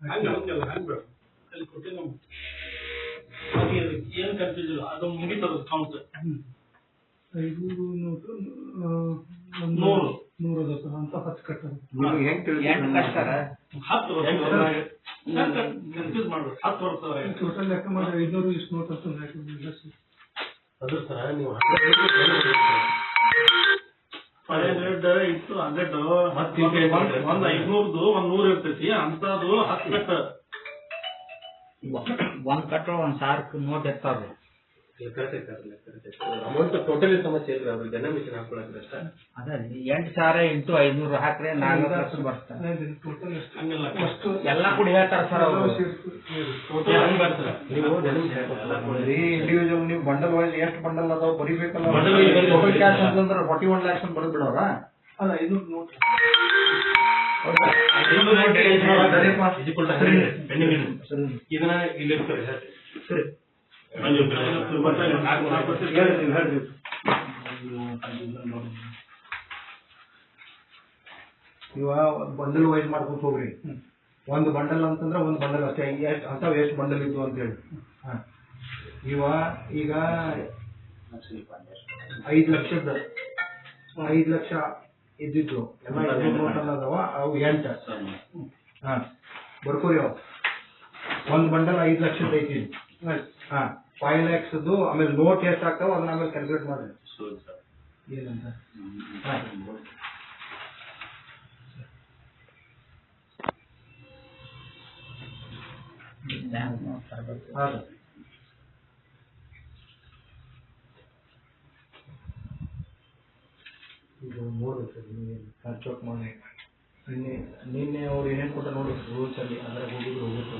ಏನು ಕನ್ಫ್ಯೂಸ್ ಇಲ್ಲ, ಅದು ಮುಗಿತದ ಕೌಂಟ್. 500 ನೋಟು 100 ಅದ ಸರ್ ಅಂತ 10 ಕಟ್ಟಾರ. ಕನ್ಫ್ಯೂಸ್ ಮಾಡ್ಬೇಕು. 10 ಬರ್ತವೆ ಟೋಟಲ್ ಲೆಕ್ಕ ಮಾಡಿ 500 ಇಷ್ಟು ನೋಟ್ ಅಂತ ಅದು ಸರ ನೀವು 500 ಇತ್ತು 100 ಒಂದು 500 ಒಂದು 100 ಇರ್ತೈತಿ ಅಂತದು 10 ಕಟ್ಟ. ಒಂದ್ ಕಟ್ಟ ಒಂದ್ 1000 ನೋಟ್ ಇರ್ತಾವ. ಅಮೌಂಟ್ ಟೋಟಲಿ ಸಮಸ್ಯೆ ಇಲ್ರಿ, ಅವ್ರಿಗೆ ಜನ ಮಿಷನ್ ಹಾಕೊಳಕ್ರಿ ಅಷ್ಟ. ಅದ 8,000 ಇಂಟು 500 ಹಾಕ್ರೆ 4 ಲಕ್ಷ ಬರ್ತಾರೆ. ಎಲ್ಲ ಕೂಡ ಹೇಳ್ತಾರ ಸರ್ ಅವರು. ಇಂಡಿವಿಜುವಲ್ ನೀವು ಬಂಡಲ್ ವೈಸ್ ಎಷ್ಟು ಬಂಡಲ್ ಅದಾವ ಬರಿಬೇಕಲ್ಲ. ಟೋಟಲ್ ಕ್ಯಾಶ್ ಅಂತಂದ್ರೆ 41 lakhs ಬರೆದು ಬಿಡೋರ. ಅಲ್ಲ 500 ನೋಟ್ ಇದನ್ನ ಇಲ್ಲಿ ಸರಿ ಇವ ಬಂಡಲ್ ವೈಸ್ ಮಾಡ್ಕೊಂಡು ಹೋಗ್ರಿ. ಒಂದು ಬಂಡಲ್ ಅಂತಂದ್ರೆ ಒಂದು ಬಂಡಲ್ ಅಷ್ಟೇ, ಅಂತ ಎಷ್ಟು ಬಂಡಲ್ ಇದ್ದು ಅಂತ ಹೇಳಿ. ಇವ ಈಗ 5 ಲಕ್ಷದ 5 ಲಕ್ಷ ಇದ್ದಿದ್ದು ಎಲ್ಲ ಅದಾವ, ಅವು 8. ಬರ್ಕೋರಿ ಅವ ಒಂದು ಬಂಡಲ್ 5 ಲಕ್ಷದ ಐತಿ. 5 lakhs ಆಮೇಲೆ ನೋಟ್ ಎಷ್ಟು ಆಗ್ತಾವ ಅದನ್ನ ಆಮೇಲೆ ಕ್ಯಾಲ್ಕುಲೇಟ್ ಮಾಡ್ರಿ. ಏನಂತ ಇದು ನೋಡ್ಬೇಕು ಚೆಕ್ ಮಾಡಿ. ನಿನ್ನೆ ಅವ್ರು ಏನೇನು ಕೊಟ್ಟ ನೋಡ್ಬೇಕು ರೂಲ್ಸ್ ಅಲ್ಲಿ, ಅದ್ರಾಗ ಹೋಗಿದ್ರು ಹೋಗುತ್ತೆ.